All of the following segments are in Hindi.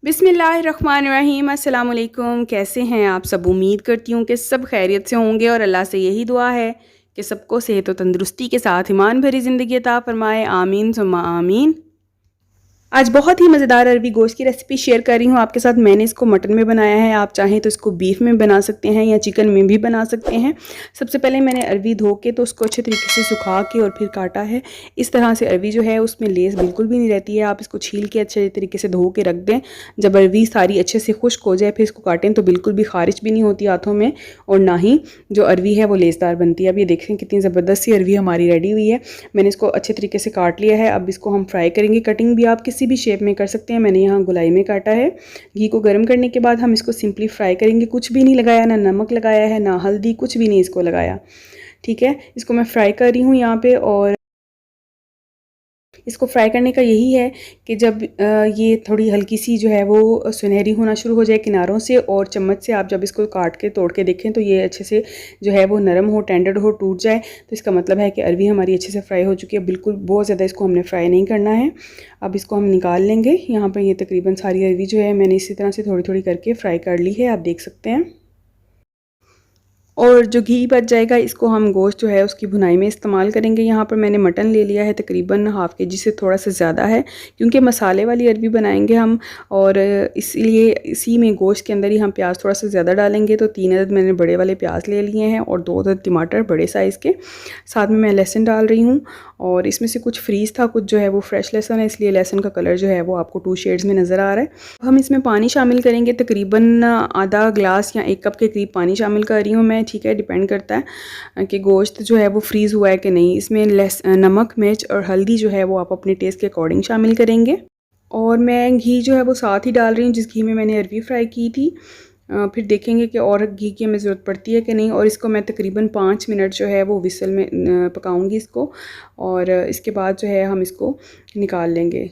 बिस्मिल्लाहिर्रहमानिर्रहीम। अस्सलाम वालेकुम। कैसे हैं आप सब? उम्मीद करती हूँ कि सब खैरियत से होंगे और अल्लाह से यही दुआ है कि सबको सेहत और तंदुरुस्ती के साथ ईमान भरी ज़िंदगी अता फ़रमाए। आमीन सुम्मा आमीन। आज बहुत ही मज़ेदार अरबी गोश्त की रेसिपी शेयर कर रही हूँ आपके साथ। मैंने इसको मटन में बनाया है, आप चाहें तो इसको बीफ में बना सकते हैं या चिकन में भी बना सकते हैं। सबसे पहले मैंने अरबी धो के तो उसको अच्छे तरीके से सुखा के और फिर काटा है। इस तरह से अरबी जो है उसमें लेस बिल्कुल भी नहीं रहती है। आप इसको छील के अच्छे तरीके से धो के रख दें। जब अरबी सारी अच्छे से खुश्क हो जाए फिर इसको काटें तो बिल्कुल भी खारिश भी नहीं होती हाथों में, और ना ही जो अरबी है वो लेसदार बनती है। अब ये देखें कितनी ज़बरदस्त सी अरबी हमारी रेडी हुई है। मैंने इसको अच्छे तरीके से काट लिया है। अब इसको हम फ्राई करेंगे। कटिंग भी आप किसी भी शेप में कर सकते हैं, मैंने यहाँ गोलाई में काटा है। घी को गर्म करने के बाद हम इसको सिंपली फ्राई करेंगे। कुछ भी नहीं लगाया, ना नमक लगाया है, ना हल्दी, कुछ भी नहीं इसको लगाया। ठीक है, इसको मैं फ्राई कर रही हूँ यहाँ पे। और इसको फ्राई करने का यही है कि जब ये थोड़ी हल्की सी जो है वो सुनहरी होना शुरू हो जाए किनारों से, और चम्मच से आप जब इसको काट के तोड़ के देखें तो ये अच्छे से जो है वो नरम हो, टेंडर हो, टूट जाए, तो इसका मतलब है कि अरबी हमारी अच्छे से फ्राई हो चुकी है। बिल्कुल बहुत ज़्यादा इसको हमने फ्राई नहीं करना है। अब इसको हम निकाल लेंगे। यहाँ पर ये तकरीबन सारी अरबी जो है मैंने इसी तरह से थोड़ी थोड़ी करके फ्राई कर ली है, आप देख सकते हैं। और जो घी बच जाएगा इसको हम गोश्त जो है उसकी भुनाई में इस्तेमाल करेंगे। यहाँ पर मैंने मटन ले लिया है तकरीबन हाफ़ केजी से थोड़ा सा ज़्यादा है, क्योंकि मसाले वाली अरबी बनाएंगे हम, और इसलिए इसी में गोश्त के अंदर ही हम प्याज थोड़ा सा ज़्यादा डालेंगे। तो 3 अदद मैंने बड़े वाले प्याज ले लिए हैं और 2 अदद टमाटर बड़े साइज़ के। साथ में मैं लहसुन डाल रही हूँ, और इसमें से कुछ फ्रीज़ था, कुछ जो है वो फ्रेश लहसुन है, इसलिए लहसुन का कलर जो है वो आपको 2 शेड्स में नज़र आ रहा है। हम इसमें पानी शामिल करेंगे, तकरीबन आधा ग्लास या 1 कप के करीब पानी शामिल कर रही हूँ मैं। ठीक है, डिपेंड करता है कि गोश्त जो है वो फ्रीज़ हुआ है कि नहीं। इसमें नमक, मिर्च और हल्दी जो है वो आप अपने टेस्ट के अकॉर्डिंग शामिल करेंगे। और मैं घी जो है वो साथ ही डाल रही हूँ जिस घी में मैंने अरबी फ्राई की थी। फिर देखेंगे कि और घी की हमें ज़रूरत पड़ती है कि नहीं। और इसको मैं तकरीबन 5 मिनट जो है वो विसल में पकाऊंगी इसको, और इसके बाद जो है हम इसको निकाल लेंगे।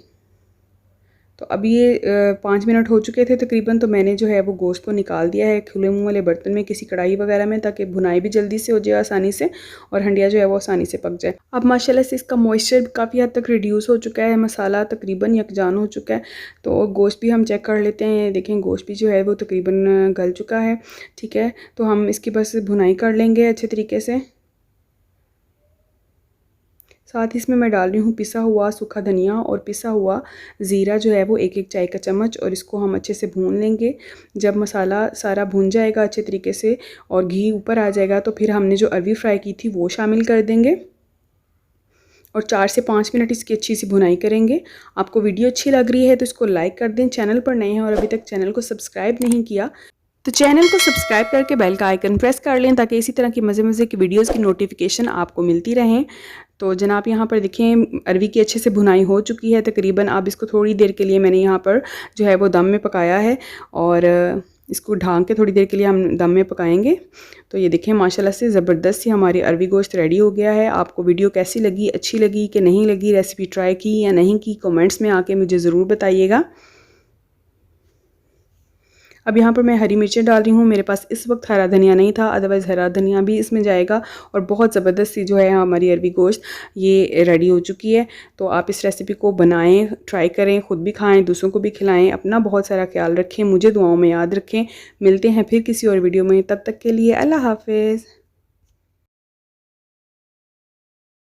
तो अभी ये 5 मिनट हो चुके थे तकरीबन, तो मैंने जो है वो गोश्त को निकाल दिया है खुले मुँह वाले बर्तन में, किसी कढ़ाई वगैरह में, ताकि भुनाई भी जल्दी से हो जाए आसानी से, और हंडिया जो है वो आसानी से पक जाए। अब माशाल्लाह से इसका मॉइस्चर काफ़ी हद तक रिड्यूस हो चुका है, मसाला तकरीबन यकजान हो चुका है। तो गोश्त भी हम चेक कर लेते हैं। देखें गोश्त भी जो है वो तकरीबन गल चुका है। ठीक है, तो हम इसकी बस भुनाई कर लेंगे अच्छे तरीके से। साथ ही इसमें मैं डाल रही हूँ पिसा हुआ सूखा धनिया और पिसा हुआ ज़ीरा जो है वो 1-1 चाय का चम्मच, और इसको हम अच्छे से भून लेंगे। जब मसाला सारा भून जाएगा अच्छे तरीके से और घी ऊपर आ जाएगा, तो फिर हमने जो अरबी फ्राई की थी वो शामिल कर देंगे, और 4 से 5 मिनट इसकी अच्छी सी भुनाई करेंगे। आपको वीडियो अच्छी लग रही है तो इसको लाइक कर दें। चैनल पर नए हैं और अभी तक चैनल को सब्सक्राइब नहीं किया तो चैनल को सब्सक्राइब करके बेल का आइकन प्रेस कर लें, ताकि इसी तरह की मज़े की वीडियोस की नोटिफिकेशन आपको मिलती रहें। तो जनाब यहाँ पर देखें अरबी की अच्छे से भुनाई हो चुकी है तकरीबन। अब इसको थोड़ी देर के लिए मैंने यहाँ पर जो है वो दम में पकाया है, और इसको ढांक के थोड़ी देर के लिए हम दम में पकाएंगे। तो ये देखें माशाल्लाह से ज़बरदस्त सी हमारी अरबी गोश्त रेडी हो गया है। आपको वीडियो कैसी लगी, अच्छी लगी कि नहीं लगी, रेसिपी ट्राई की या नहीं की, कमेंट्स में आके मुझे ज़रूर बताइएगा। अब यहाँ पर मैं हरी मिर्चें डाल रही हूँ। मेरे पास इस वक्त हरा धनिया नहीं था, अदरवाइज़ हरा धनिया भी इसमें जाएगा। और बहुत ज़बरदस्त सी जो है हमारी अरबी गोश्त ये रेडी हो चुकी है। तो आप इस रेसिपी को बनाएं, ट्राई करें, ख़ुद भी खाएं, दूसरों को भी खिलाएं। अपना बहुत सारा ख्याल रखें, मुझे दुआओं में याद रखें। मिलते हैं फिर किसी और वीडियो में, तब तक के लिए अल्लाह हाफ़िज़।